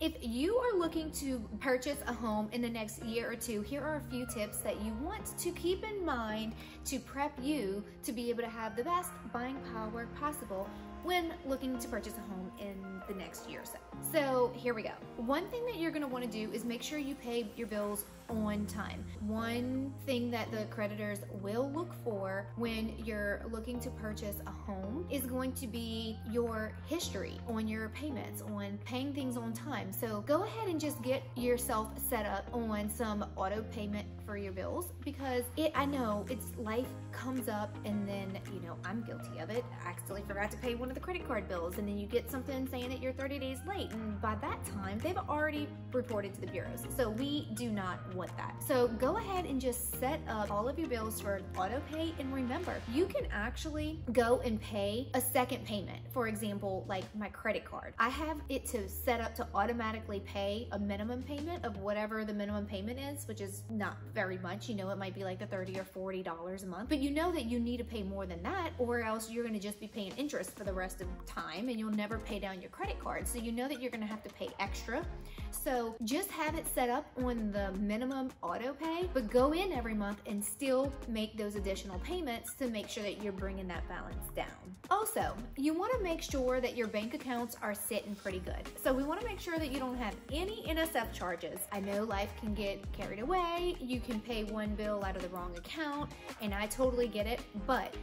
if you are looking to purchase a home in the next year or two, here are a few tips that you want to keep in mind to prep you to be able to have the best buying power possible when looking to purchase a home in the next year or so. So here we go. One thing that you're gonna wanna do is make sure you pay your bills on time. One thing that the creditors will look for when you're looking to purchase a home is going to be your history on your payments, on paying things on time. So go ahead and just get yourself set up on some auto payment for your bills, because I know life comes up, and then, you know, I'm guilty of it. I accidentally forgot to pay one of the credit card bills, and then you get something saying that you're 30 days late, and by that time they've already reported to the bureaus. So we do not want that. So go ahead and just set up all of your bills for auto pay, and remember, you can actually go and pay a second payment. For example, like my credit card, I have it to set up to automatically pay a minimum payment of whatever the minimum payment is, which is not very much. You know, it might be like the $30 or $40 a month, but you know that you need to pay more than that, or else you're going to just be paying interest for the rest of the time and you'll never pay down your credit card. So you know that you're going to have to pay extra. So just have it set up on the minimum auto pay, but go in every month and still make those additional payments to make sure that you're bringing that balance down. Also, you want to make sure that your bank accounts are sitting pretty good. So we want to make sure that you don't have any NSF charges. I know life can get carried away. You can pay one bill out of the wrong account, and I totally get it, but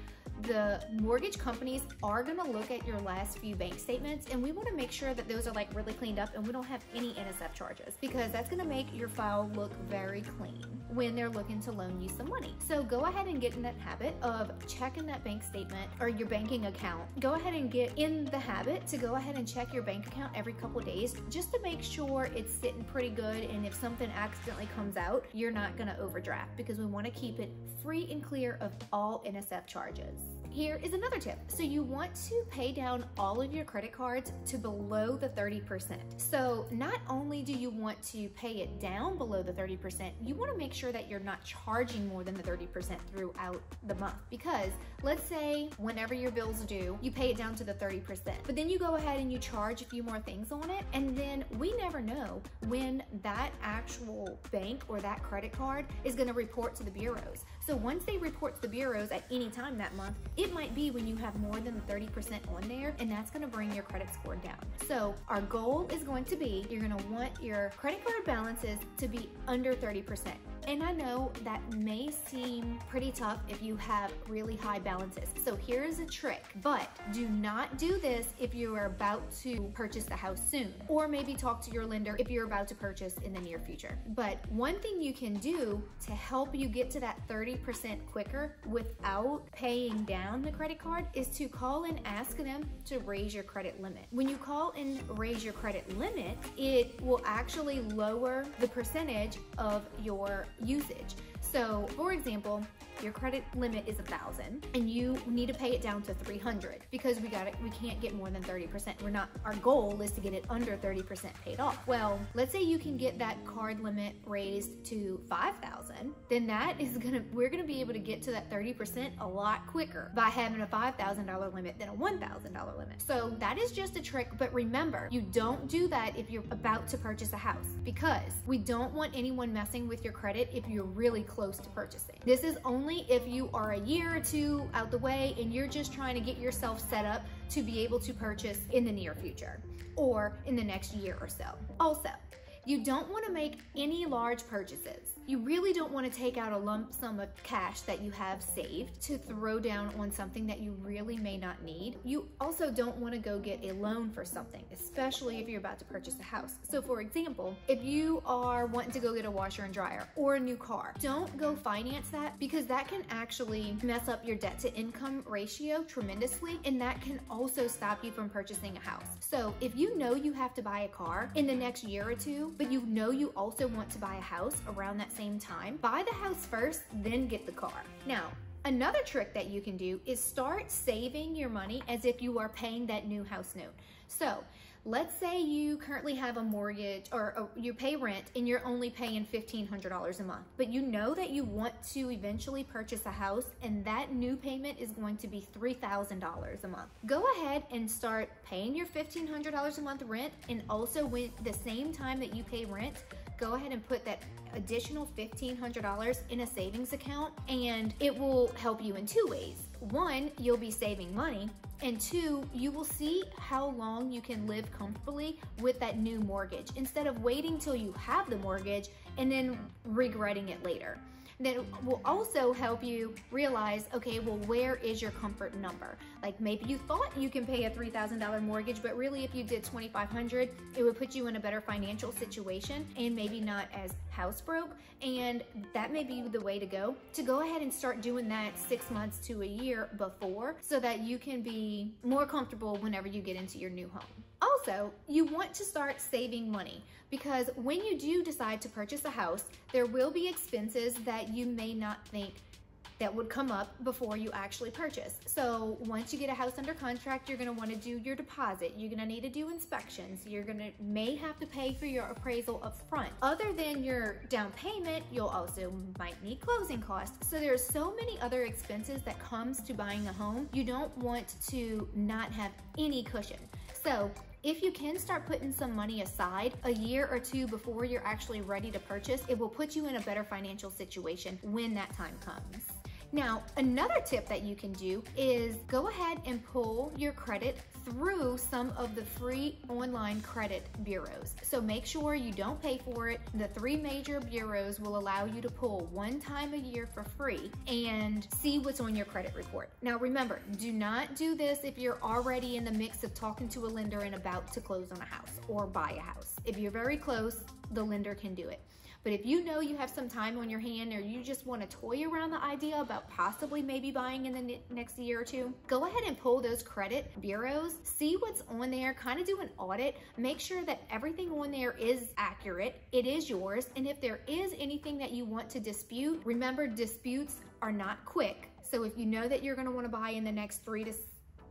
the mortgage companies are gonna look at your last few bank statements, and we wanna make sure that those are like really cleaned up and we don't have any NSF charges, because that's gonna make your file look very clean when they're looking to loan you some money. So go ahead and get in that habit of checking that bank statement or your banking account. Go ahead and get in the habit to go ahead and check your bank account every couple of days, just to make sure it's sitting pretty good, and if something accidentally comes out, you're not gonna overdraft, because we wanna keep it free and clear of all NSF charges. Here is another tip. So you want to pay down all of your credit cards to below the 30%. So not only do you want to pay it down below the 30%, you want to make sure that you're not charging more than the 30% throughout the month. Because let's say whenever your bills are due, you pay it down to the 30%, but then you go ahead and you charge a few more things on it, and then we never know when that actual bank or that credit card is going to report to the bureaus. So once they report to the bureaus at any time that month, it might be when you have more than the 30% on there, and that's gonna bring your credit score down. So our goal is going to be, you're gonna want your credit card balances to be under 30%. And I know that may seem pretty tough if you have really high balances. So here's a trick, but do not do this if you are about to purchase the house soon, or maybe talk to your lender if you're about to purchase in the near future. But one thing you can do to help you get to that 30% quicker without paying down the credit card is to call and ask them to raise your credit limit. When you call and raise your credit limit, it will actually lower the percentage of your usage. So for example, your credit limit is 1,000 and you need to pay it down to 300 because we can't get more than 30%. Our goal is to get it under 30% paid off. Well, let's say you can get that card limit raised to 5,000, then we're gonna be able to get to that 30% a lot quicker by having a $5,000 limit than a $1,000 limit. So that is just a trick, but remember, you don't do that if you're about to purchase a house, because we don't want anyone messing with your credit if you're really close to purchasing. This is only if you are a year or two out the way and you're just trying to get yourself set up to be able to purchase in the near future or in the next year or so. Also, you don't want to make any large purchases. You really don't want to take out a lump sum of cash that you have saved to throw down on something that you really may not need. You also don't want to go get a loan for something, especially if you're about to purchase a house. So for example, if you are wanting to go get a washer and dryer or a new car, don't go finance that, because that can actually mess up your debt to income ratio tremendously, and that can also stop you from purchasing a house. So if you know you have to buy a car in the next year or two, but you know you also want to buy a house around that same time, buy the house first, then get the car. Now, another trick that you can do is start saving your money as if you are paying that new house note. So Let's say you currently have a mortgage or you pay rent and you're only paying $1,500 a month, but you know that you want to eventually purchase a house and that new payment is going to be $3,000 a month. Go ahead and start paying your $1,500 a month rent, and also when the same time that you pay rent, go ahead and put that additional $1,500 in a savings account, and it will help you in two ways. One, you'll be saving money, and two, you will see how long you can live comfortably with that new mortgage instead of waiting till you have the mortgage and then regretting it later. That will also help you realize, okay, well, where is your comfort number? Like maybe you thought you can pay a $3,000 mortgage, but really if you did $2,500, it would put you in a better financial situation and maybe not as house broke. And that may be the way to go ahead and start doing that 6 months to a year before, so that you can be more comfortable whenever you get into your new home. Also, you want to start saving money, because when you do decide to purchase a house, there will be expenses that you may not think that would come up before you actually purchase. So once you get a house under contract, you're gonna wanna do your deposit. You're gonna need to do inspections. May have to pay for your appraisal up front. Other than your down payment, you'll also might need closing costs. So there's so many other expenses that comes to buying a home. You don't want to not have any cushion. So if you can start putting some money aside a year or two before you're actually ready to purchase, it will put you in a better financial situation when that time comes. Now, another tip that you can do is go ahead and pull your credit through some of the free online credit bureaus. So make sure you don't pay for it. The 3 major bureaus will allow you to pull one time a year for free and see what's on your credit report. Now remember, do not do this if you're already in the mix of talking to a lender and about to close on a house or buy a house. If you're very close, the lender can do it. But if you know you have some time on your hand, or you just want to toy around the idea about possibly maybe buying in the next year or two, go ahead and pull those credit bureaus, see what's on there, kind of do an audit, make sure that everything on there is accurate, it is yours, and if there is anything that you want to dispute, remember disputes are not quick. So if you know that you're going to want to buy in the next 3 to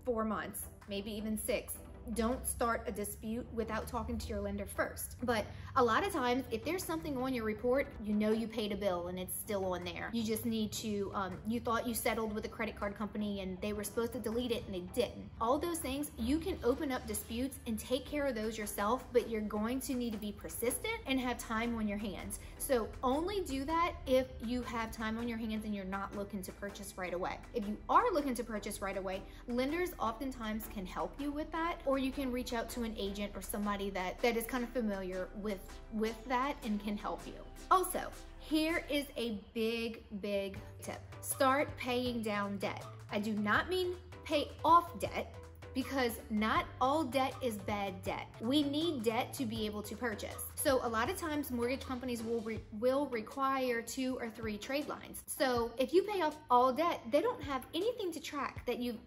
4 months, maybe even 6, don't start a dispute without talking to your lender first. But a lot of times, if there's something on your report, you know you paid a bill and it's still on there. You just need to, you thought you settled with a credit card company and they were supposed to delete it and they didn't. All those things, you can open up disputes and take care of those yourself, but you're going to need to be persistent and have time on your hands. So only do that if you have time on your hands and you're not looking to purchase right away. If you are looking to purchase right away, lenders oftentimes can help you with that, or you can reach out to an agent or somebody that is kind of familiar with that and can help you. Also, here is a big tip. Start paying down debt. I do not mean pay off debt, because not all debt is bad debt. We need debt to be able to purchase. So a lot of times mortgage companies will require 2 or 3 trade lines. So if you pay off all debt, they don't have anything to track that you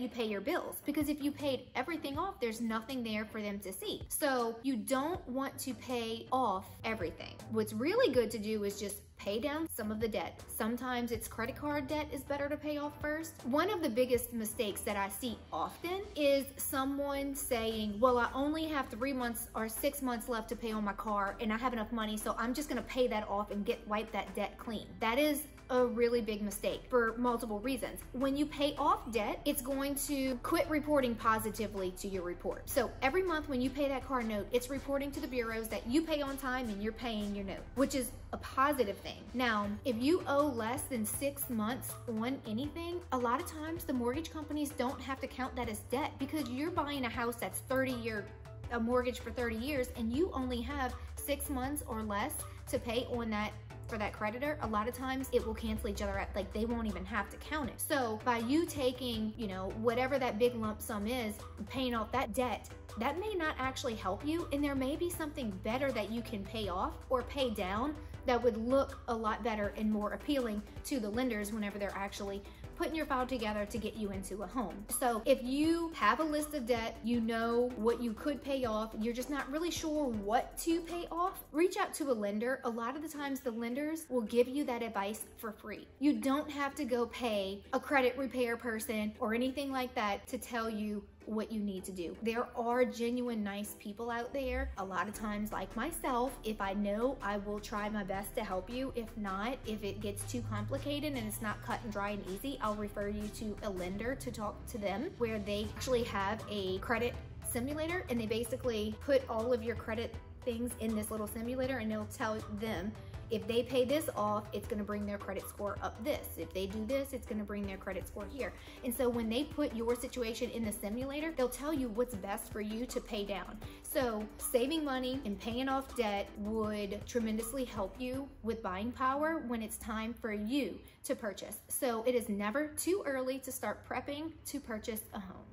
pay your bills, because if you paid everything off, there's nothing there for them to see. So you don't want to pay off everything. What's really good to do is just pay down some of the debt. Sometimes it's credit card debt is better to pay off first. One of the biggest mistakes that I see often is someone saying, well, I only have 3 months or 6 months left to pay on my car and I have enough money, so I'm just gonna pay that off and wipe that debt clean. That is a really big mistake for multiple reasons. When you pay off debt, it's going to quit reporting positively to your report. So every month when you pay that car note, it's reporting to the bureaus that you pay on time and you're paying your note, which is a positive thing. Now, if you owe less than 6 months on anything, a lot of times the mortgage companies don't have to count that as debt, because you're buying a house that's a mortgage for 30 years and you only have 6 months or less to pay on that. For that creditor, a lot of times it will cancel each other out. Like they won't even have to count it. So by you taking, whatever that big lump sum is, and paying off that debt, that may not actually help you, and there may be something better that you can pay off or pay down that would look a lot better and more appealing to the lenders whenever they're actually putting your file together to get you into a home. So if you have a list of debt, you know what you could pay off, you're just not really sure what to pay off, reach out to a lender. A lot of the times the lenders will give you that advice for free. You don't have to go pay a credit repair person or anything like that to tell you what you need to do. There are genuine nice people out there. A lot of times, like myself, if I know, I will try my best to help you. If not, if it gets too complicated and it's not cut and dry and easy, I'll refer you to a lender to talk to them, where they actually have a credit simulator, and they basically put all of your credit things in this little simulator, and they'll tell them if they pay this off, it's gonna bring their credit score up this. If they do this, it's gonna bring their credit score here. And so when they put your situation in the simulator, they'll tell you what's best for you to pay down. So saving money and paying off debt would tremendously help you with buying power when it's time for you to purchase. So it is never too early to start prepping to purchase a home.